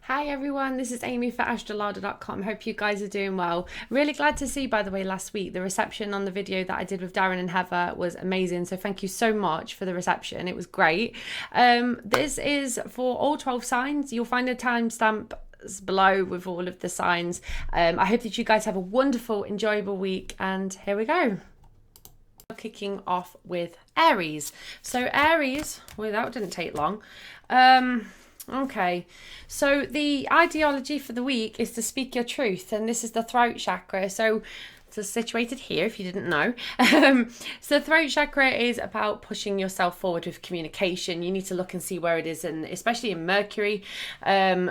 Hi everyone, this is Amy for astrologer.com. Hope you guys are doing well. Really glad to see, by the way, last week the reception on the video that I did with Darren and Heather was amazing. So thank you so much for the reception. It was great. This is for all 12 signs. You'll find a timestamp below with all of the signs. I hope that you guys have a wonderful, enjoyable week, and here we go. Kicking off with Aries. So Aries, well, that didn't take long. Okay, so the ideology for the week is to speak your truth, and this is the throat chakra. So it's situated here, if you didn't know. So throat chakra is about pushing yourself forward with communication. You need to look and see where it is, and especially in Mercury,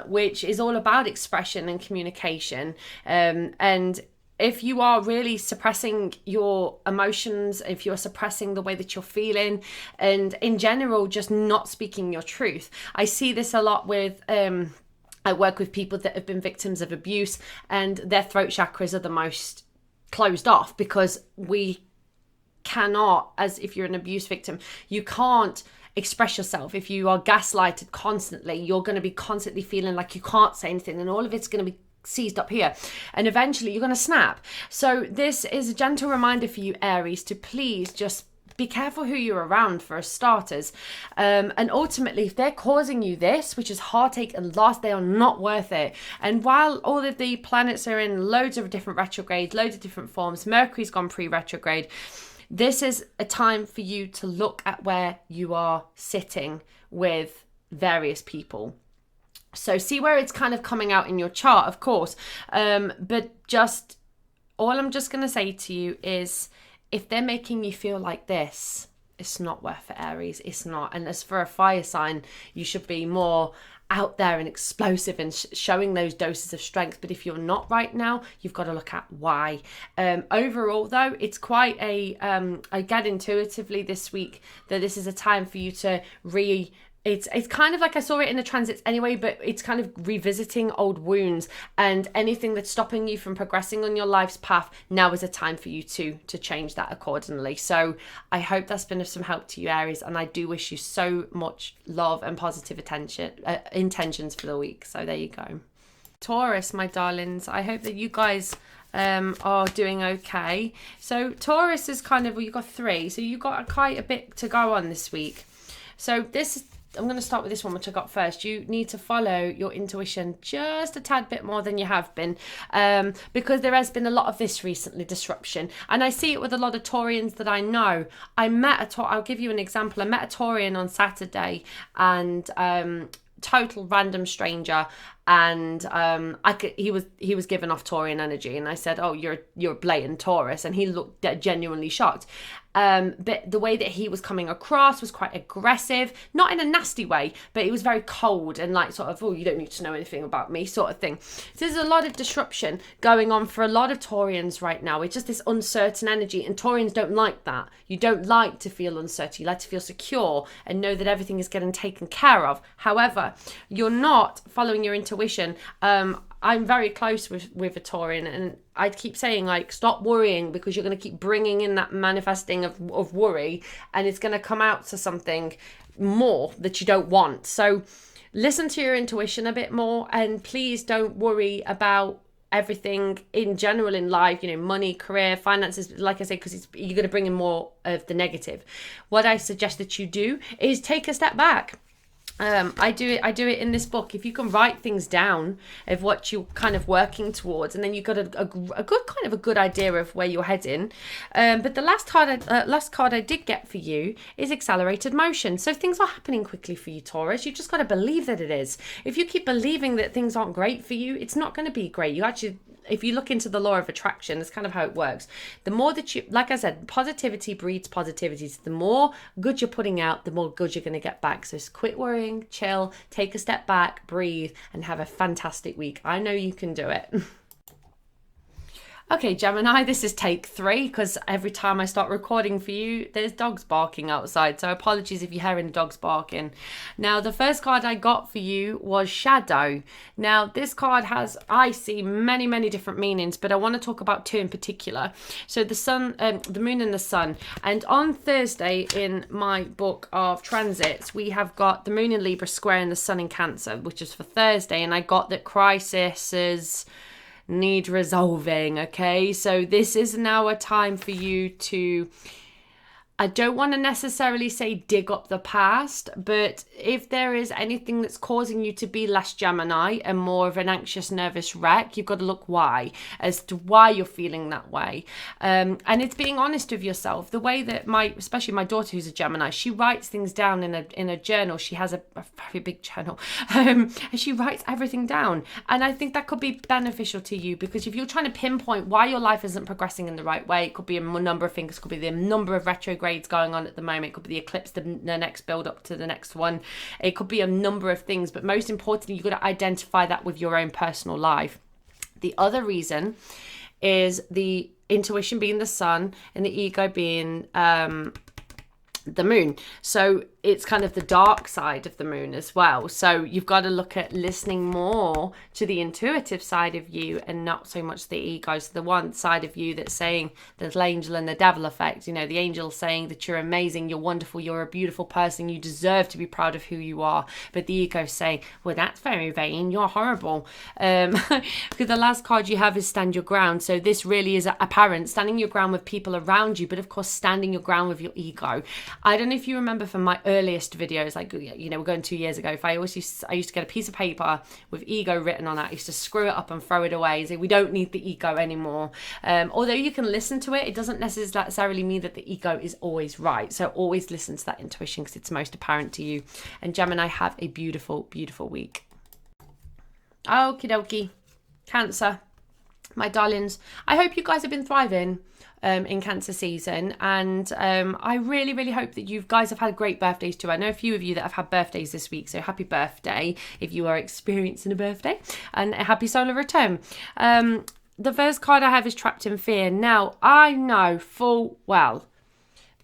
which is all about expression and communication. And if you are really suppressing your emotions, if you're suppressing the way that you're feeling, and in general, just not speaking your truth. I see this a lot with, I work with people that have been victims of abuse, and their throat chakras are the most closed off, because we cannot, as if you're an abuse victim, you can't express yourself. If you are gaslighted constantly, you're going to be constantly feeling like you can't say anything, and all of it's going to be seized up here, and eventually you're going to snap. So this is a gentle reminder for you, Aries, to please just be careful who you're around, for starters, and ultimately, if they're causing you this, which is heartache and loss, they are not worth it. And while all of the planets are in loads of different retrogrades, loads of different forms, Mercury's gone pre-retrograde, this is a time for you to look at where you are sitting with various people. So see where it's kind of coming out in your chart, of course. But just, all I'm just going to say to you is, if they're making you feel like this, it's not worth it, Aries. It's not. And as for a fire sign, you should be more out there and explosive and showing those doses of strength. But if you're not right now, you've got to look at why. Overall, though, it's quite I get intuitively this week that this is a time for you to It's kind of like, I saw it in the transits anyway, but it's kind of revisiting old wounds, and anything that's stopping you from progressing on your life's path. Now is a time for you to change that accordingly. So I hope that's been of some help to you, Aries, and I do wish you so much love and positive intentions for the week. So there you go. Taurus, my darlings, I hope that you guys are doing okay. So Taurus is kind of, well, you've got three, so you've got quite a bit to go on this week. So I'm going to start with this one, which I got first. You need to follow your intuition just a tad bit more than you have been, because there has been a lot of this recently, disruption. And I see it with a lot of Taurians that I know. I'll give you an example. I met a Taurian on Saturday, and total random stranger, and he was giving off Taurian energy, and I said, oh, you're a blatant Taurus, and he looked genuinely shocked. But the way that he was coming across was quite aggressive, not in a nasty way, but it was very cold and like sort of, oh, you don't need to know anything about me sort of thing. So there's a lot of disruption going on for a lot of Taurians right now. It's just this uncertain energy, and Taurians don't like that. You don't like to feel uncertain. You like to feel secure and know that everything is getting taken care of. However, you're not following your intuition. I'm very close with a Taurian, and I'd keep saying, like, stop worrying, because you're going to keep bringing in that manifesting of worry, and it's going to come out to something more that you don't want. So listen to your intuition a bit more, and please don't worry about everything in general in life, money, career, finances, like I say, because you're going to bring in more of the negative. What I suggest that you do is take a step back. I do it in this book. If you can write things down of what you're kind of working towards, and then you've got a good idea of where you're heading. But the last card I did get for you is accelerated motion. So things are happening quickly for you, Taurus. You just got to believe that it is. If you keep believing that things aren't great for you, it's not going to be great. You actually, if you look into the law of attraction, that's kind of how it works. The more that you, like I said, positivity breeds positivity. So the more good you're putting out, the more good you're going to get back. So just quit worrying, chill, take a step back, breathe, and have a fantastic week. I know you can do it. Okay, Gemini, this is take 3 because every time I start recording for you, there's dogs barking outside. So apologies if you're hearing dogs barking. Now, the first card I got for you was Shadow. Now, this card has, I see many, many different meanings, but I want to talk about 2 in particular. So the sun, the moon and the sun. And on Thursday in my book of transits, we have got the moon in Libra squaring the sun in Cancer, which is for Thursday. And I got that crises need resolving. Okay, so this is now a time for you to, I don't want to necessarily say dig up the past, but if there is anything that's causing you to be less Gemini and more of an anxious, nervous wreck, you've got to look why, as to why you're feeling that way. And it's being honest with yourself. The way that especially my daughter who's a Gemini, she writes things down in a journal. She has a very big journal, and she writes everything down. And I think that could be beneficial to you, because if you're trying to pinpoint why your life isn't progressing in the right way, it could be a number of things. It could be the number of retrogrades going on at the moment. It could be the eclipse, the next build up to the next one. It could be a number of things, but most importantly, you've got to identify that with your own personal life. The other reason is the intuition being the sun and the ego being the moon. So it's kind of the dark side of the moon as well. So you've got to look at listening more to the intuitive side of you and not so much the ego. So the one side of you that's saying the angel and the devil effect, you know, the angel saying that you're amazing, you're wonderful, you're a beautiful person, you deserve to be proud of who you are. But the ego saying, well, that's very vain, you're horrible. Because the last card you have is stand your ground. So this really is apparent, standing your ground with people around you, but of course standing your ground with your ego. I don't know if you remember from my earliest videos, like, you know, we're going 2 years ago, if I used to get a piece of paper with ego written on it. I used to screw it up and throw it away, say we don't need the ego anymore. Although you can listen to it, it doesn't necessarily mean that the ego is always right. So always listen to that intuition because it's most apparent to you. And Gemini, have a beautiful, beautiful week. Okie dokie. Cancer, my darlings, I hope you guys have been thriving in Cancer season, and I really, really hope that you guys have had great birthdays too. I know a few of you that have had birthdays this week, so happy birthday if you are experiencing a birthday, and a happy solar return. The first card I have is Trapped in Fear. Now, I know full well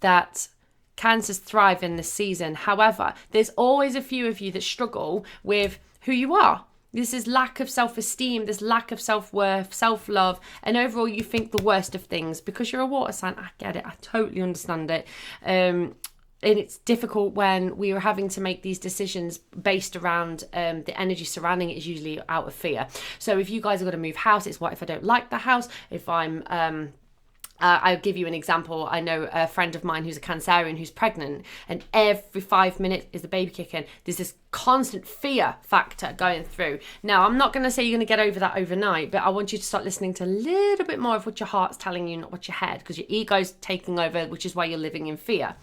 that Cancers thrive in this season. However, there's always a few of you that struggle with who you are. This is lack of self-esteem, this lack of self-worth, self-love, and overall you think the worst of things because you're a water sign. I get it. I totally understand it. And it's difficult when we are having to make these decisions based around the energy surrounding it is usually out of fear. So if you guys are going to move house, it's what if I don't like the house? If I'm... I'll give you an example. I know a friend of mine who's a Cancerian who's pregnant, and every 5 minutes is the baby kicking. There's this constant fear factor going through. Now, I'm not going to say you're going to get over that overnight, but I want you to start listening to a little bit more of what your heart's telling you, not what your head, because your ego's taking over, which is why you're living in fear.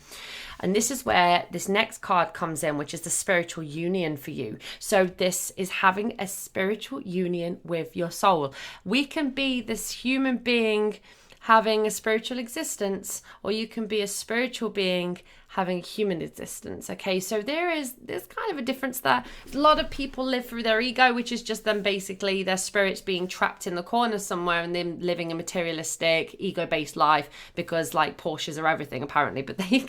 And this is where this next card comes in, which is the spiritual union for you. So this is having a spiritual union with your soul. We can be this human being having a spiritual existence, or you can be a spiritual being having a human existence. Okay, so there's kind of a difference there. A lot of people live through their ego, which is just them basically their spirits being trapped in the corner somewhere and them living a materialistic ego-based life because like Porsches are everything apparently. But there you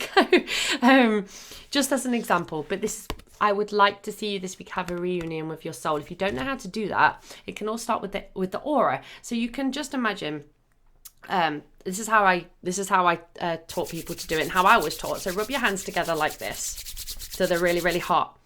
go. Just as an example. But this, I would like to see you this week have a reunion with your soul. If you don't know how to do that, it can all start with the aura. So you can just imagine. This is how I taught people to do it and how I was taught. So rub your hands together like this. So they're really, really hot.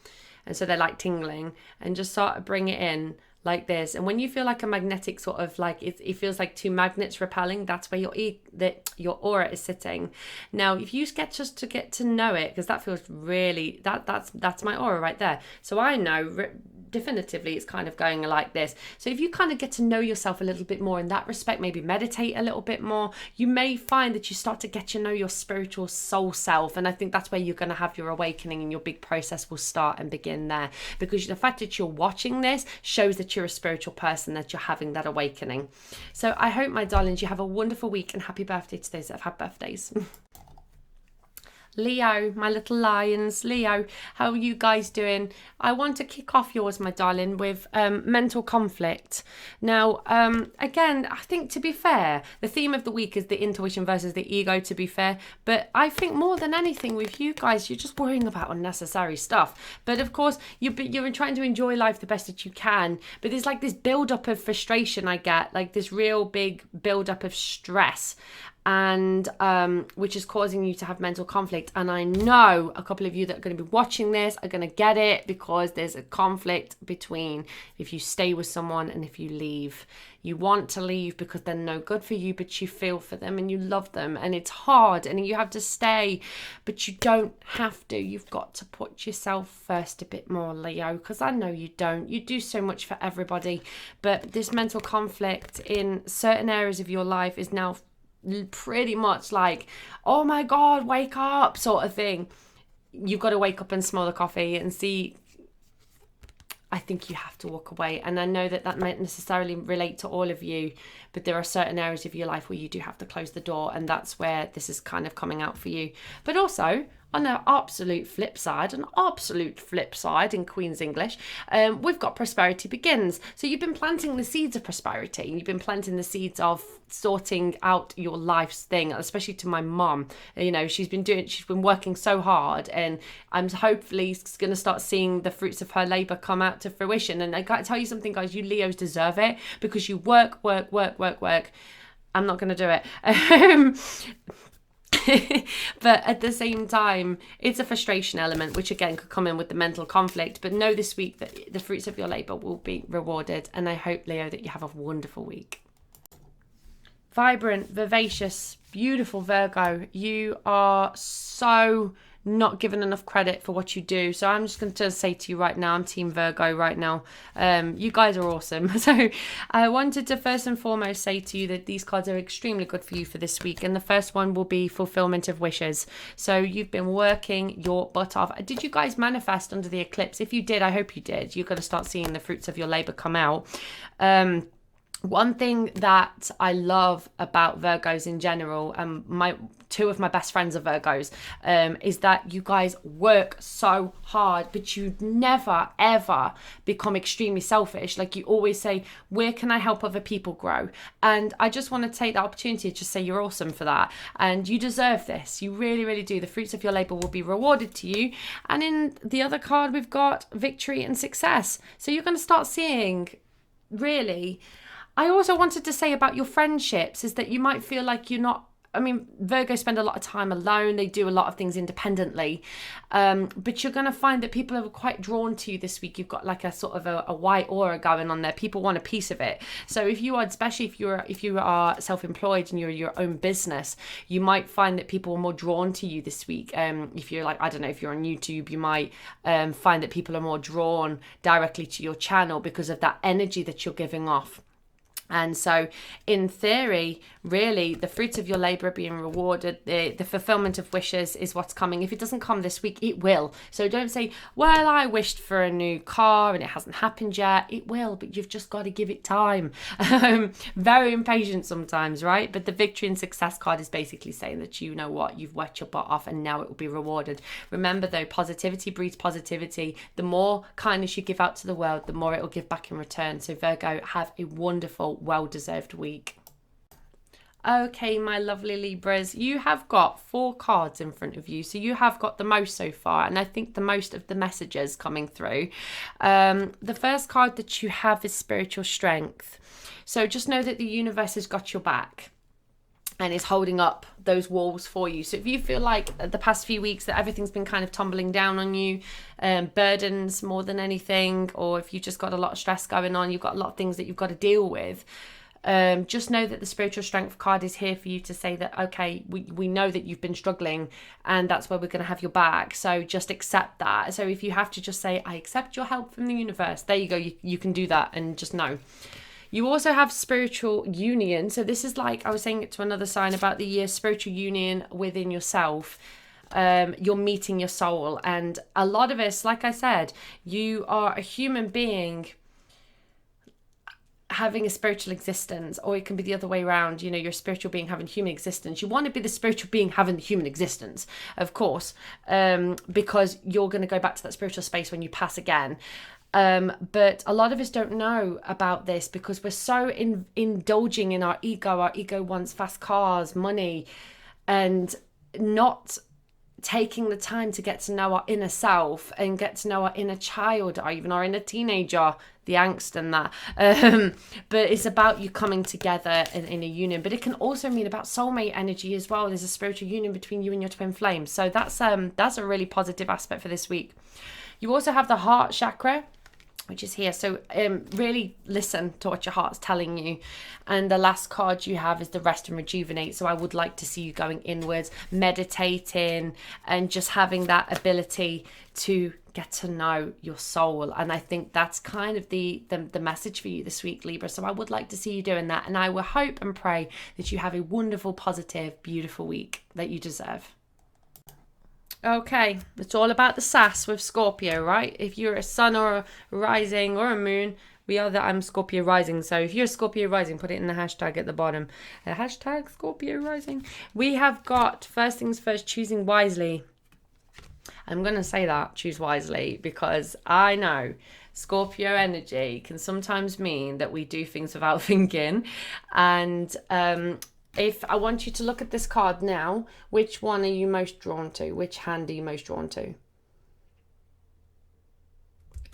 And so they're like tingling, and just sort of bring it in like this. And when you feel like a magnetic sort of like, it feels like two magnets repelling, that's where your aura is sitting. Now, if you get to know it, because that feels really, that's my aura right there. So I know definitively it's kind of going like this. So if you kind of get to know yourself a little bit more in that respect, maybe meditate a little bit more, you may find that you start to get to know your spiritual soul self. And I think that's where you're going to have your awakening, and your big process will start and begin there, because the fact that you're watching this shows that you're a spiritual person, that you're having that awakening. So I hope, my darlings, you have a wonderful week, and happy birthday to those that have had birthdays. Leo, my little lions. Leo, how are you guys doing? I want to kick off yours, my darling, with mental conflict. Now, again, I think, to be fair, the theme of the week is the intuition versus the ego, to be fair. But I think more than anything with you guys, you're just worrying about unnecessary stuff. But of course, you're trying to enjoy life the best that you can. But there's like this build-up of frustration I get, like this real big build-up of stress, and which is causing you to have mental conflict. And I know a couple of you that are going to be watching this are going to get it, because there's a conflict between if you stay with someone and if you leave. You want to leave because they're no good for you, but you feel for them and you love them, and it's hard and you have to stay, but you don't have to. You've got to put yourself first a bit more, Leo, because I know you don't. You do so much for everybody, but this mental conflict in certain areas of your life is now pretty much like, oh my God, wake up sort of thing. You've got to wake up and smell the coffee and see. I think you have to walk away. And I know that that might necessarily relate to all of you, but there are certain areas of your life where you do have to close the door, and that's where this is kind of coming out for you. But also, on the absolute flip side in Queen's English, we've got prosperity begins. So you've been planting the seeds of prosperity. You've been planting the seeds of sorting out your life's thing, especially to my mum. You know, she's been working so hard, and I'm hopefully going to start seeing the fruits of her labor come out to fruition. And I got to tell you something, guys, you Leos deserve it, because you work. I'm not going to do it. But at the same time, it's a frustration element, which again could come in with the mental conflict. But know this week that the fruits of your labor will be rewarded. And I hope, Leo, that you have a wonderful week. Vibrant, vivacious, beautiful Virgo. You are so not given enough credit for what you do. So I'm just going to say to you right now, I'm Team Virgo right now. You guys are awesome. So I wanted to first and foremost say to you that these cards are extremely good for you for this week. And the first one will be fulfillment of wishes. So you've been working your butt off. Did you guys manifest under the eclipse? If you did, I hope you did. You're going to start seeing the fruits of your labor come out. One thing that I love about Virgos in general, two of my best friends are Virgos, is that you guys work so hard, but you never, ever become extremely selfish. Like, you always say, where can I help other people grow? And I just want to take the opportunity to just say you're awesome for that. And you deserve this. You really, really do. The fruits of your labor will be rewarded to you. And in the other card, we've got victory and success. So you're going to start seeing, really. I also wanted to say about your friendships is that you might feel like you're not, Virgos spend a lot of time alone. They do a lot of things independently. But you're going to find that people are quite drawn to you this week. You've got like a sort of a white aura going on there. People want a piece of it. So if you are, especially if you are self-employed and you're your own business, you might find that people are more drawn to you this week. If you're like, I don't know, if you're on YouTube, you might find that people are more drawn directly to your channel because of that energy that you're giving off. And so in theory, really, the fruits of your labor are being rewarded. The fulfillment of wishes is what's coming. If it doesn't come this week, it will. So don't say, well, I wished for a new car and it hasn't happened yet. It will, but you've just got to give it time. Very impatient sometimes, right? But the victory and success card is basically saying that, you know what, you've worked your butt off and now it will be rewarded. Remember though, positivity breeds positivity. The more kindness you give out to the world, the more it will give back in return. So Virgo, have a wonderful, well-deserved week. Okay, my lovely Libras, you have got 4 cards in front of you. So you have got the most so far, and I think the most of the messages coming through. The first card that you have is spiritual strength. So just know that the universe has got your back and is holding up those walls for you. So if you feel like the past few weeks that everything's been kind of tumbling down on you, burdens more than anything, or if you've just got a lot of stress going on, you've got a lot of things that you've got to deal with, just know that the spiritual strength card is here for you to say that, okay, we know that you've been struggling and that's where we're going to have your back. So just accept that. So if you have to just say, I accept your help from the universe, there you go. You can do that and just know. You also have spiritual union. So this is like, I was saying it to another sign about the year, spiritual union within yourself. You're meeting your soul. And a lot of us, like I said, you are a human being having a spiritual existence, or it can be the other way around. You know, you're a spiritual being having human existence. You want to be the spiritual being having the human existence, of course, because you're going to go back to that spiritual space when you pass again. But a lot of us don't know about this because we're so indulging in our ego. Our ego wants fast cars, money, and not taking the time to get to know our inner self and get to know our inner child, or even our inner teenager, the angst and that. But it's about you coming together in a union. But it can also mean about soulmate energy as well. There's a spiritual union between you and your twin flame. So that's a really positive aspect for this week. You also have the heart chakra, which is here. So really listen to what your heart's telling you. And the last card you have is the rest and rejuvenate. So I would like to see you going inwards, meditating, and just having that ability to get to know your soul. And I think that's kind of the message for you this week, Libra. So I would like to see you doing that. And I will hope and pray that you have a wonderful, positive, beautiful week that you deserve. Okay, it's all about the sass with Scorpio, right? If you're a sun or a rising or a moon, I'm Scorpio rising. So if you're a Scorpio rising, put it in the hashtag at the bottom. Hashtag Scorpio rising. We have got, first things first, choosing wisely. I'm going to say that, choose wisely, because I know Scorpio energy can sometimes mean that we do things without thinking. And if I want you to look at this card now, which one are you most drawn to? Which hand are you most drawn to?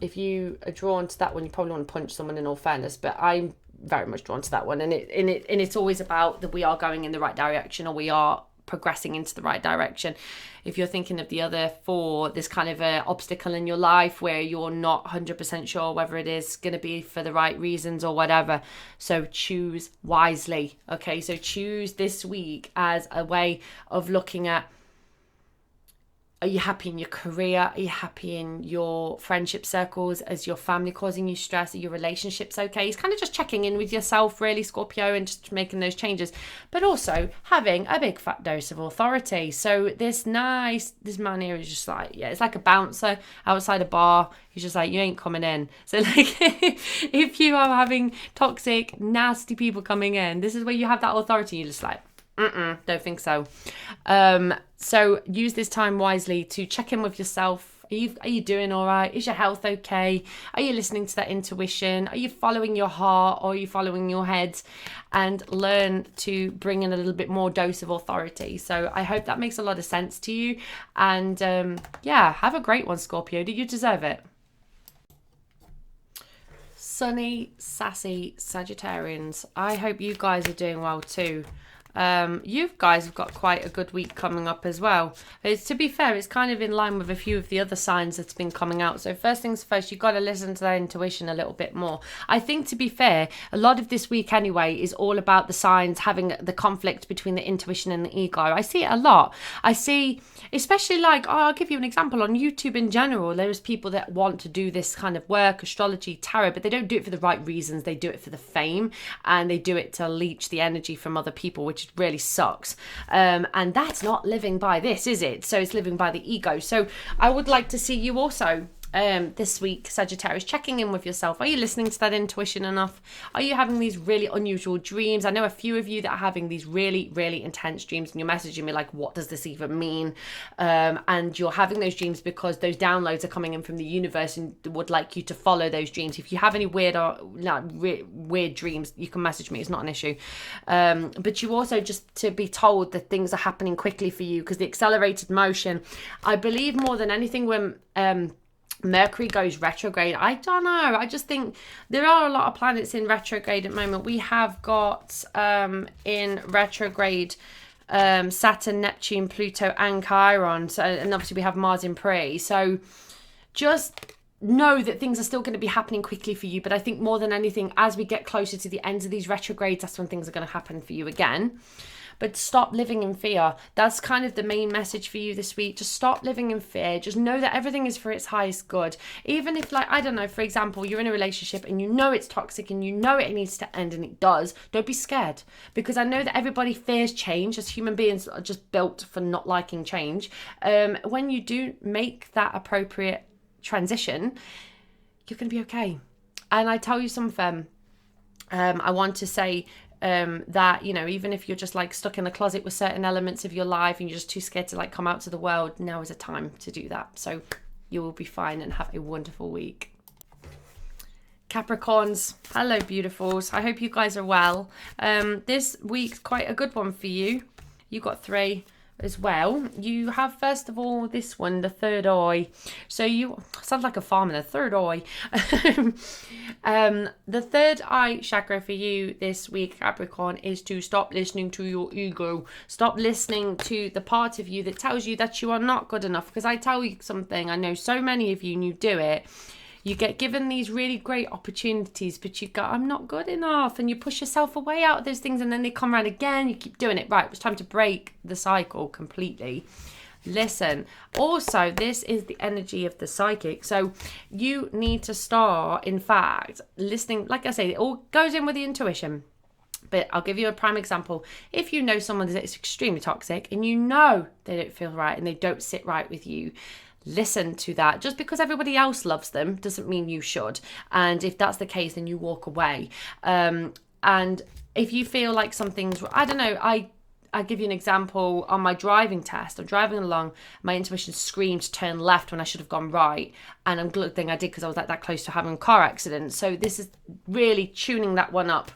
If you are drawn to that one, you probably want to punch someone, in all fairness, but I'm very much drawn to that one. And it's always about that we are going in the right direction, or we are progressing into the right direction. If you're thinking of the other four, there's kind of an obstacle in your life where you're not 100% sure whether it is going to be for the right reasons or whatever. So choose wisely. Okay, so choose this week as a way of looking at, are you happy in your career? Are you happy in your friendship circles? Is your family causing you stress? Are your relationships okay? It's kind of just checking in with yourself, really, Scorpio, and just making those changes. But also having a big fat dose of authority. So this man here is just like, yeah, it's like a bouncer outside a bar. He's just like, you ain't coming in. So like, if you are having toxic, nasty people coming in, this is where you have that authority. You're just like, don't think so. So use this time wisely to check in with yourself. Are you doing all right? Is your health okay? Are you listening to that intuition? Are you following your heart, or are you following your head? And learn to bring in a little bit more dose of authority. So I hope that makes a lot of sense to you. And have a great one, Scorpio. Do you deserve it? Sunny, sassy Sagittarians. I hope you guys are doing well too. You guys have got quite a good week coming up as well. To be fair, it's kind of in line with a few of the other signs that's been coming out. So first things first, you've got to listen to that intuition a little bit more. I think, to be fair, a lot of this week anyway is all about the signs having the conflict between the intuition and the ego. I see it a lot. I see, especially I'll give you an example on YouTube in general. There's people that want to do this kind of work, astrology, tarot, but they don't do it for the right reasons. They do it for the fame, and they do it to leech the energy from other people, which really sucks. And that's not living by this, is it? So it's living by the ego. So I would like to see you also this week, Sagittarius, checking in with yourself. Are you listening to that intuition enough? Are you having these really unusual dreams? I know a few of you that are having these really, really intense dreams, and you're messaging me like, what does this even mean? And you're having those dreams because those downloads are coming in from the universe and would like you to follow those dreams. If you have any weird dreams, you can message me. It's not an issue. But you also just to be told that things are happening quickly for you, because the accelerated motion, I believe more than anything, when Mercury goes retrograde, I don't know, I just think there are a lot of planets in retrograde at the moment. We have got in retrograde Saturn, Neptune, Pluto and Chiron, so, and obviously we have Mars in Prey. So just know that things are still going to be happening quickly for you, but I think more than anything, as we get closer to the ends of these retrogrades, that's when things are going to happen for you again. But stop living in fear. That's kind of the main message for you this week. Just stop living in fear. Just know that everything is for its highest good. Even if, I don't know, for example, you're in a relationship and you know it's toxic and you know it needs to end, and it does, don't be scared. Because I know that everybody fears change, as human beings are just built for not liking change. When you do make that appropriate transition, you're going to be okay. And I tell you something, I want to say that, you know, even if you're just like stuck in the closet with certain elements of your life and you're just too scared to like come out to the world, now is a time to do that. So you will be fine and have a wonderful week. Capricorns, hello beautifuls. I hope you guys are well. This week's quite a good one for you. You got 3 as well. You have, first of all, this one, the third eye. So you sounds like a farmer, the third eye. The third eye chakra for you this week, Capricorn, is to stop listening to your ego. Stop listening to the part of you that tells you that you are not good enough. Because I tell you something, I know so many of you, and you do it. You get given these really great opportunities, but you go, I'm not good enough. And you push yourself away out of those things, and then they come around again. You keep doing it. Right, it's time to break the cycle completely. Listen, also, this is the energy of the psychic. So you need to start, in fact, listening. Like I say, it all goes in with the intuition. But I'll give you a prime example. If you know someone that's extremely toxic and you know they don't feel right and they don't sit right with you, listen to that. Just because everybody else loves them doesn't mean you should. And if that's the case, then you walk away. And if you feel like something's, I don't know, I give you an example. On my driving test, I'm driving along, my intuition screamed to turn left when I should have gone right. And I'm glad thing I did, because I was like that close to having a car accident. So this is really tuning that one up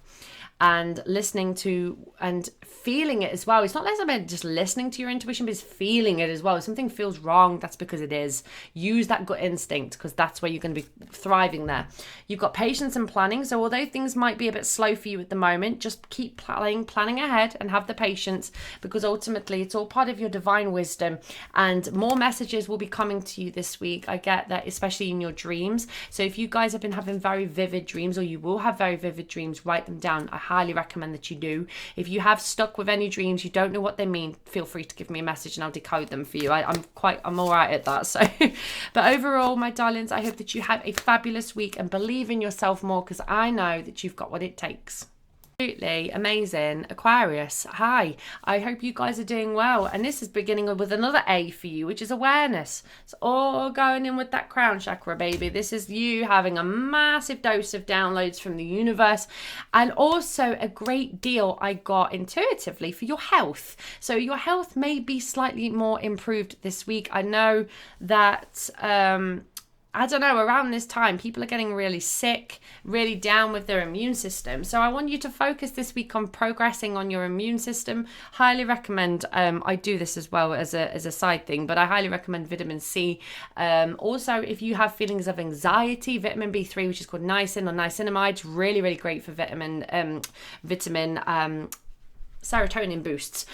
and listening to and feeling it as well. It's not less about just listening to your intuition, but it's feeling it as well. If something feels wrong, that's because it is. Use that gut instinct, because that's where you're going to be thriving there. You've got patience and planning. So although things might be a bit slow for you at the moment, just keep planning ahead and have the patience, because ultimately it's all part of your divine wisdom, and more messages will be coming to you this week. I get that, especially in your dreams. So if you guys have been having very vivid dreams, or you will have very vivid dreams, write them down. I highly recommend that you do. If you have stuck with any dreams, you don't know what they mean, feel free to give me a message and I'll decode them for you. I'm all right at that. So, but overall, my darlings, I hope that you have a fabulous week and believe in yourself more, because I know that you've got what it takes. Absolutely amazing. Aquarius, hi. I hope you guys are doing well. And this is beginning with another A for you, which is awareness. It's all going in with that crown chakra, baby. This is you having a massive dose of downloads from the universe, and also a great deal I got intuitively for your health. So your health may be slightly more improved this week. I know that I don't know, around this time, people are getting really sick, really down with their immune system. So I want you to focus this week on progressing on your immune system. Highly recommend, I do this as well as a side thing, but I highly recommend vitamin C. Also, if you have feelings of anxiety, vitamin B3, which is called niacin or niacinamide, really, really great for vitamin serotonin boosts.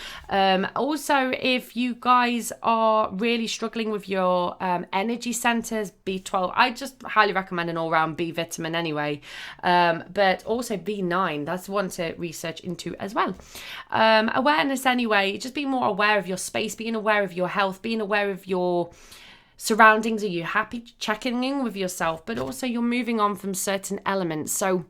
Also, if you guys are really struggling with your energy centers, B12, I just highly recommend an all-round B vitamin anyway, but also B9, that's one to research into as well. Awareness anyway, just be more aware of your space, being aware of your health, being aware of your surroundings. Are you happy? Checking in with yourself, but also you're moving on from certain elements. So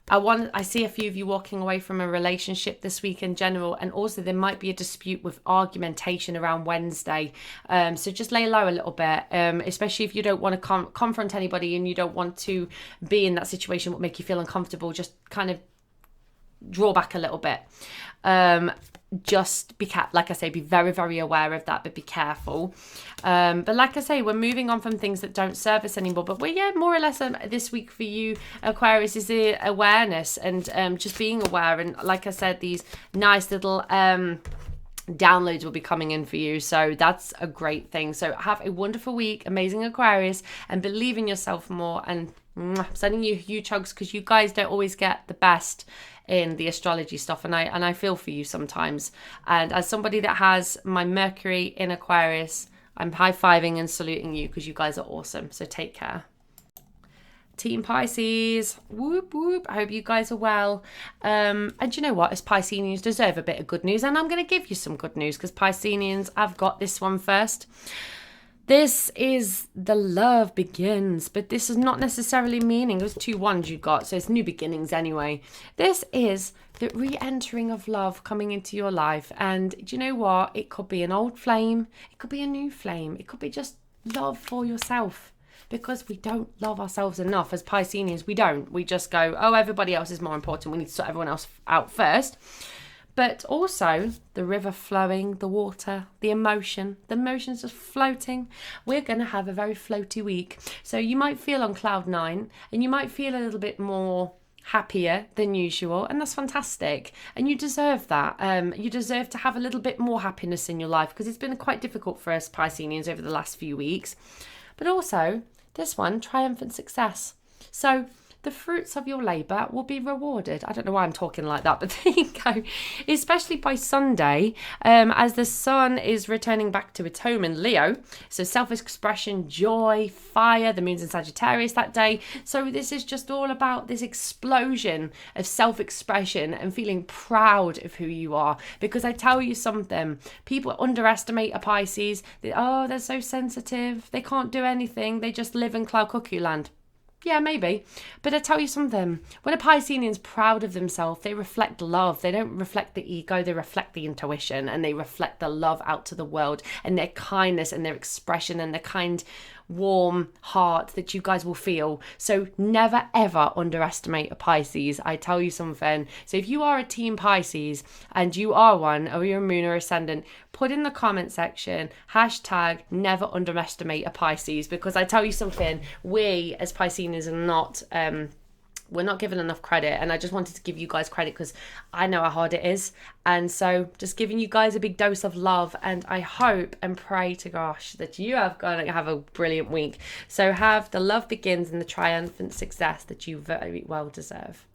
I see a few of you walking away from a relationship this week in general, and also there might be a dispute with argumentation around Wednesday. So just lay low a little bit, especially if you don't want to confront anybody and you don't want to be in that situation what make you feel uncomfortable. Just kind of draw back a little bit. Just like I say, be very, very aware of that, but be careful. But like I say, we're moving on from things that don't serve us anymore. But more or less this week for you, Aquarius, is the awareness and just being aware. And like I said, these nice little downloads will be coming in for you. So that's a great thing. So have a wonderful week, amazing Aquarius, and believe in yourself more. And sending you huge hugs, because you guys don't always get the best in the astrology stuff, and I feel for you sometimes. And as somebody that has my Mercury in Aquarius, I'm high-fiving and saluting you, because you guys are awesome. So take care. Team Pisces, whoop whoop. I hope you guys are well. And you know what? As Pisceans deserve a bit of good news, and I'm going to give you some good news, because Pisceans, I've got this one first. This is the love begins, but this is not necessarily meaning. It was 2 ones you got, so it's new beginnings anyway. This is the re-entering of love coming into your life. And do you know what? It could be an old flame. It could be a new flame. It could be just love for yourself. because we don't love ourselves enough as Pisceans. We don't. We just go, oh, everybody else is more important. We need to sort everyone else out first. But also the river flowing, the water, the emotions just floating. We're going to have a very floaty week. So you might feel on cloud 9 and you might feel a little bit more happier than usual, and that's fantastic, and you deserve that. You deserve to have a little bit more happiness in your life, because it's been quite difficult for us Pisceans over the last few weeks. But also this one, triumphant success. So the fruits of your labour will be rewarded. I don't know why I'm talking like that, but there you go. Especially by Sunday, as the sun is returning back to its home in Leo. So self-expression, joy, fire, the moon's in Sagittarius that day. So this is just all about this explosion of self-expression and feeling proud of who you are. Because I tell you something, people underestimate a Pisces. They're so sensitive. They can't do anything. They just live in cloud cuckoo land. Yeah, maybe. But I tell you something, when a Piscean's proud of themselves, they reflect love. They don't reflect the ego, they reflect the intuition, and they reflect the love out to the world, and their kindness and their expression and the kind, warm heart that you guys will feel. So never ever underestimate a Pisces. I tell you something. So if you are a team Pisces and you are one, or you're a moon or ascendant, put in the comment section hashtag never underestimate a Pisces, because I tell you something, we as Pisceans are not we're not given enough credit, and I just wanted to give you guys credit because I know how hard it is. And so just giving you guys a big dose of love, and I hope and pray to gosh that you are going to have a brilliant week. So have the love begins and the triumphant success that you very well deserve.